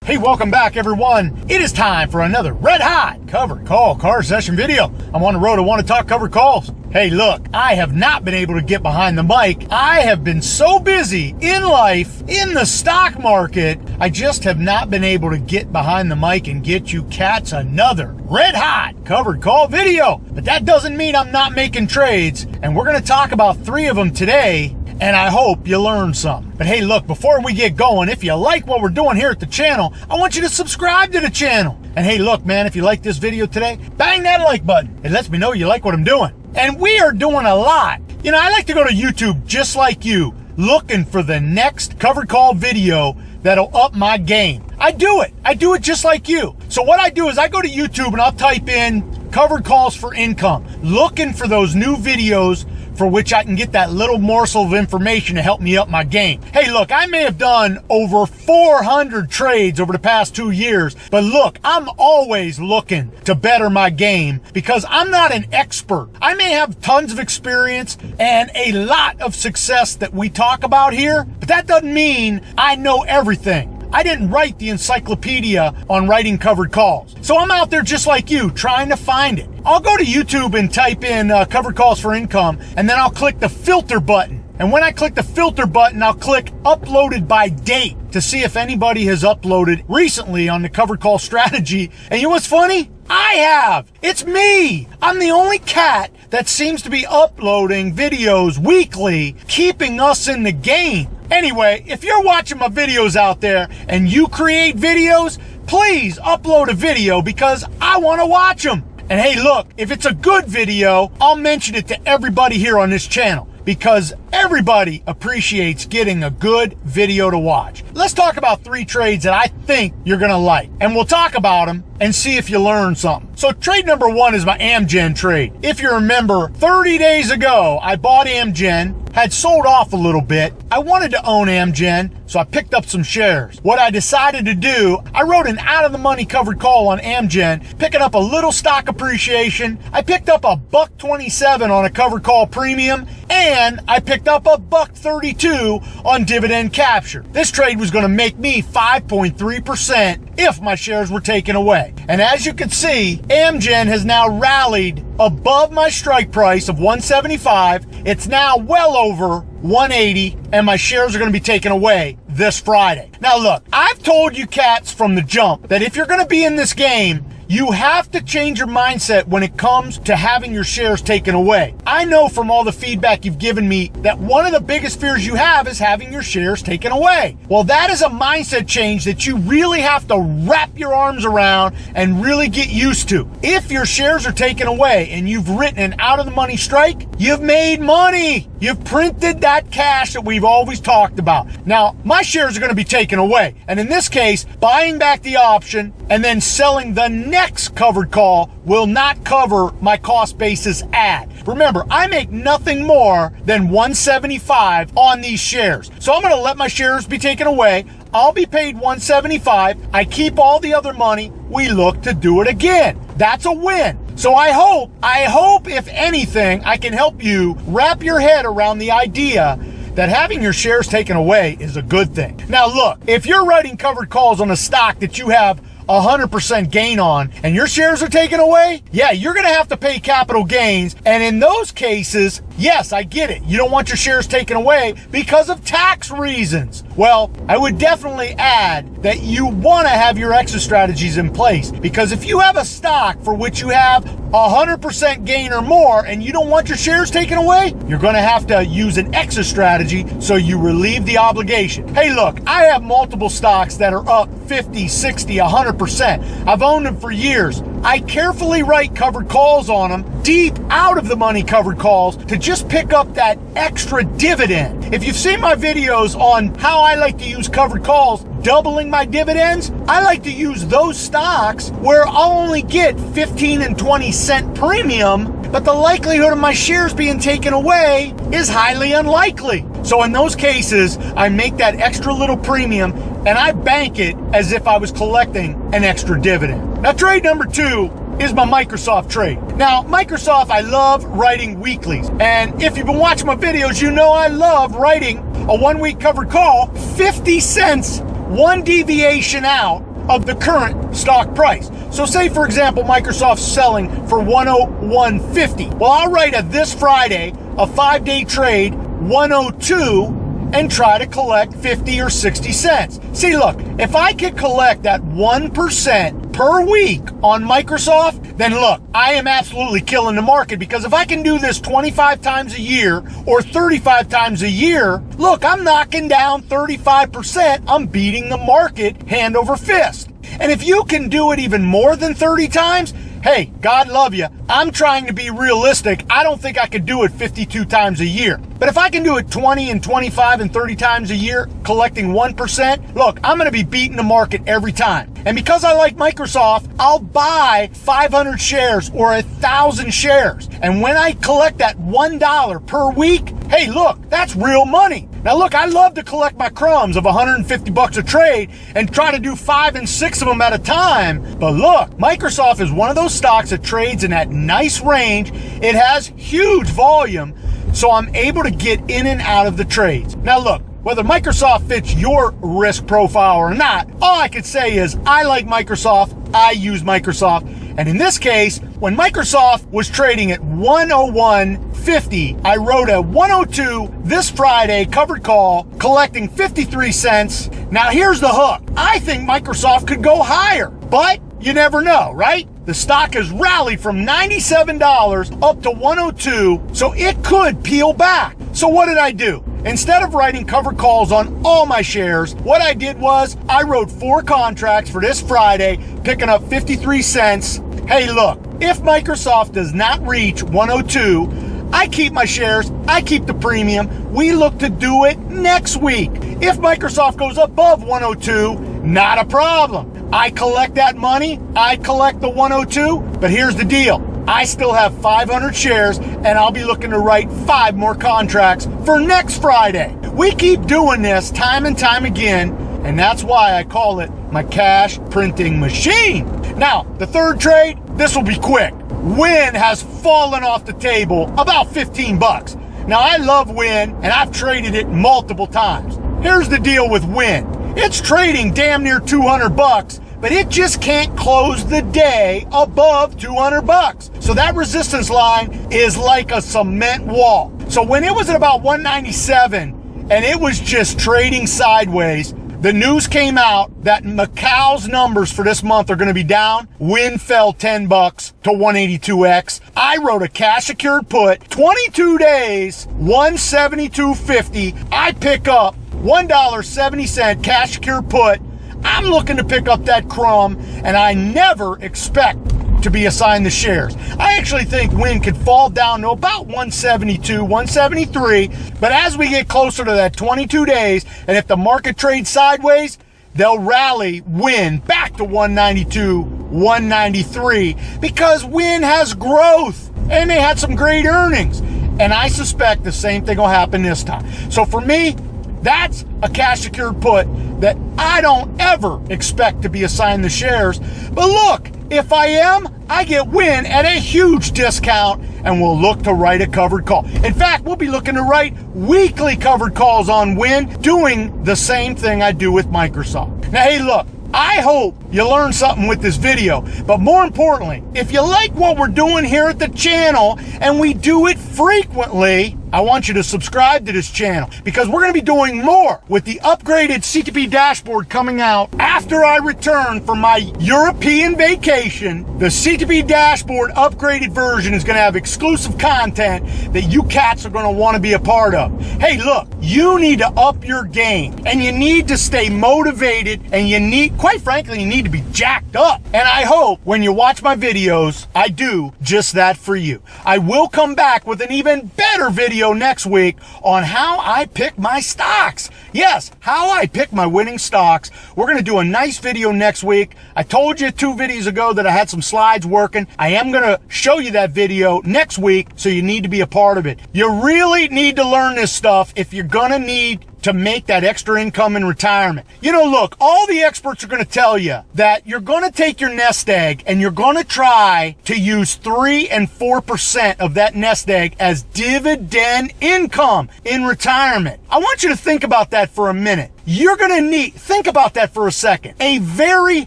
Hey, welcome back, everyone. It is time for another red hot covered call car session video. I'm on the road. I want to talk covered calls. Hey, look, I have not been able to get behind the mic. I have been so busy in life, in the stock market, I just have not been able to get behind the mic and get you cats another red hot covered call video. But that doesn't mean I'm not making trades, and we're going to talk about 3 of them today, and I hope you learn something. But hey, look, before we get going, if you like what we're doing here at the channel, I want you to subscribe to the channel. And hey, look, man, if you like this video today, bang that like button. It lets me know you like what I'm doing. And we are doing a lot. You know, I like to go to YouTube just like you, looking for the next covered call video that'll up my game. I do it just like you. So what I do is I go to YouTube and I'll type in covered calls for income, looking for those new videos for which I can get that little morsel of information to help me up my game. Hey, look, I may have done over 400 trades over the past 2 years, but look, I'm always looking to better my game because I'm not an expert. I may have tons of experience and a lot of success that we talk about here, but that doesn't mean I know everything. I didn't write the encyclopedia on writing covered calls. So I'm out there just like you, trying to find it. I'll go to YouTube and type in covered calls for income, and then I'll click the filter button. And when I click the filter button, I'll click uploaded by date to see if anybody has uploaded recently on the covered call strategy. And you know what's funny? I have. It's me. I'm the only cat that seems to be uploading videos weekly, keeping us in the game. Anyway, if you're watching my videos out there and you create videos, please upload a video because I want to watch them. And hey, look, if it's a good video, I'll mention it to everybody here on this channel because everybody appreciates getting a good video to watch. Let's talk about 3 trades that I think you're going to like, and we'll talk about them and see if you learn something. So trade number 1 is my Amgen trade. If you remember, 30 days ago, I bought Amgen, had sold off a little bit. I wanted to own Amgen, so I picked up some shares. What I decided to do, I wrote an out-of-the-money covered call on Amgen, picking up a little stock appreciation. I picked up $1.27 on a covered call premium, and I picked up $1.32 on dividend capture. This trade was going to make me 5.3% if my shares were taken away. And as you can see, Amgen has now rallied above my strike price of 175. It's now well over 180, and my shares are going to be taken away this Friday. Now look, I've told you cats from the jump that if you're going to be in this game, you have to change your mindset when it comes to having your shares taken away. I know from all the feedback you've given me that one of the biggest fears you have is having your shares taken away. Well, that is a mindset change that you really have to wrap your arms around and really get used to. If your shares are taken away and you've written an out-of-the-money strike, you've made money. You've printed that cash that we've always talked about. Now, my shares are going to be taken away. And in this case, buying back the option and then selling the next covered call will not cover my cost basis add. Remember, I make nothing more than 175 on these shares. So I'm going to let my shares be taken away. I'll be paid 175. I keep all the other money. We look to do it again. That's a win. So I hope if anything, I can help you wrap your head around the idea that having your shares taken away is a good thing. Now look, if you're writing covered calls on a stock that you have 100% gain on and your shares are taken away, yeah, you're going to have to pay capital gains. And in those cases, yes, I get it. You don't want your shares taken away because of tax reasons. Well, I would definitely add that you want to have your exit strategies in place, because if you have a stock for which you have 100% gain or more and you don't want your shares taken away, you're going to have to use an exit strategy so you relieve the obligation. Hey, look, I have multiple stocks that are up 50, 60, 100%. I've owned them for years. I carefully write covered calls on them, deep out of the money covered calls, to just pick up that extra dividend. If you've seen my videos on how I like to use covered calls, doubling my dividends, I like to use those stocks where I'll only get 15 and 20 cent premium, but the likelihood of my shares being taken away is highly unlikely. So in those cases, I make that extra little premium and I bank it as if I was collecting an extra dividend. Now, trade number 2 is my Microsoft trade. Now, Microsoft, I love writing weeklies. And if you've been watching my videos, you know I love writing a 1 week covered call 50 cents, one deviation out of the current stock price. So say, for example, Microsoft's selling for 101.50. Well, I'll write a this Friday, a 5-day trade, 102, and try to collect 50 or 60 cents. See, look, if I could collect that 1% per week on Microsoft, then look, I am absolutely killing the market, because if I can do this 25 times a year or 35 times a year, look, I'm knocking down 35%. I'm beating the market hand over fist. And if you can do it even more than 30 times, hey, God love you. I'm trying to be realistic. I don't think I could do it 52 times a year. But if I can do it 20 and 25 and 30 times a year, collecting 1%, look, I'm going to be beating the market every time. And because I like Microsoft, I'll buy 500 shares or 1,000 shares. And when I collect that $1 per week, hey, look, that's real money. Now look, I love to collect my crumbs of $150 a trade and try to do 5 and 6 of them at a time. But look, Microsoft is one of those stocks that trades in that nice range. It has huge volume, so I'm able to get in and out of the trades. Now look, whether Microsoft fits your risk profile or not, all I can say is I like Microsoft, I use Microsoft, and in this case, when Microsoft was trading at 101.50, I wrote a 102 this Friday covered call, collecting 53 cents. Now here's the hook. I think Microsoft could go higher, but you never know, right? The stock has rallied from $97 up to 102, so it could peel back. So what did I do? Instead of writing covered calls on all my shares, what I did was I wrote 4 contracts for this Friday, picking up 53 cents. Hey, look, if Microsoft does not reach 102, I keep my shares, I keep the premium. We look to do it next week. If Microsoft goes above 102, not a problem. I collect that money, I collect the 102, but here's the deal. I still have 500 shares, and I'll be looking to write 5 more contracts for next Friday. We keep doing this time and time again, and that's why I call it my cash printing machine. Now, the third trade, this will be quick. Wynn has fallen off the table about 15 bucks. Now, I love Wynn, and I've traded it multiple times. Here's the deal with Wynn. It's trading damn near 200 bucks, but it just can't close the day above 200 bucks. So that resistance line is like a cement wall. So when it was at about 197 and it was just trading sideways, the news came out that Macau's numbers for this month are going to be down. Wynn fell 10 bucks to 182x. I wrote a cash secured put, 22 days, 172.50. I pick up $1.70 cash secured put. I'm looking to pick up that crumb, and I never expect to be assigned the shares. I actually think Wynn could fall down to about 172, 173, but as we get closer to that 22 days, and if the market trades sideways, they'll rally Wynn back to 192, 193, because Wynn has growth, and they had some great earnings, and I suspect the same thing will happen this time. So for me, that's a cash secured put that I don't ever expect to be assigned the shares. But look, if I am, I get Wynn at a huge discount, and we'll look to write a covered call. In fact, we'll be looking to write weekly covered calls on Wynn, doing the same thing I do with Microsoft. Now, hey, look, I hope you learned something with this video, but more importantly, if you like what we're doing here at the channel, and we do it frequently, I want you to subscribe to this channel, because we're going to be doing more with the upgraded CTP dashboard coming out after I return from my European vacation. The CTP dashboard upgraded version is going to have exclusive content that you cats are going to want to be a part of. Hey, look, you need to up your game, and you need to stay motivated, and you need, quite frankly, you need to be jacked up. And I hope when you watch my videos, I do just that for you. I will come back with an even better video next week on how I pick my stocks. Yes, how I pick my winning stocks. We're going to do a nice video next week. I told you 2 videos ago that I had some slides working. I am going to show you that video next week, so you need to be a part of it. You really need to learn this stuff if you're going to need to to make that extra income in retirement. You know, look, all the experts are going to tell you that you're going to take your nest egg and you're going to try to use 3 and 4% of that nest egg as dividend income in retirement. I want you to think about that for a minute. You're going to need, think about that for a second. A very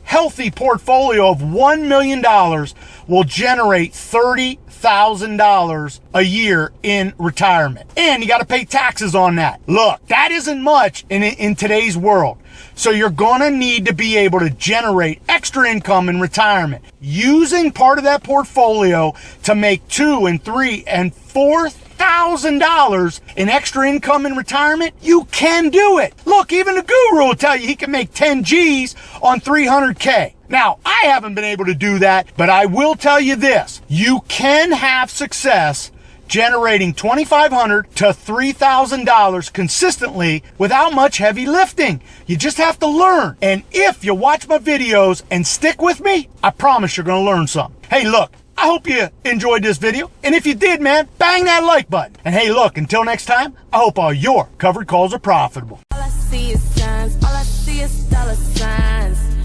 healthy portfolio of $1 million will generate $30,000 a year in retirement. And you got to pay taxes on that. Look, that isn't much in today's world. So you're going to need to be able to generate extra income in retirement using part of that portfolio to make $2,000 and $3,000 and $4,000 in extra income in retirement. You can do it. Look, even the guru will tell you he can make 10 G's on 300K. Now, I haven't been able to do that, but I will tell you this. You can have success generating $2,500 to $3,000 consistently without much heavy lifting. You just have to learn. And if you watch my videos and stick with me, I promise you're going to learn something. Hey, look, I hope you enjoyed this video. And if you did, man, bang that like button. And hey, look, until next time, I hope all your covered calls are profitable. All I see is signs. All I see is dollar signs.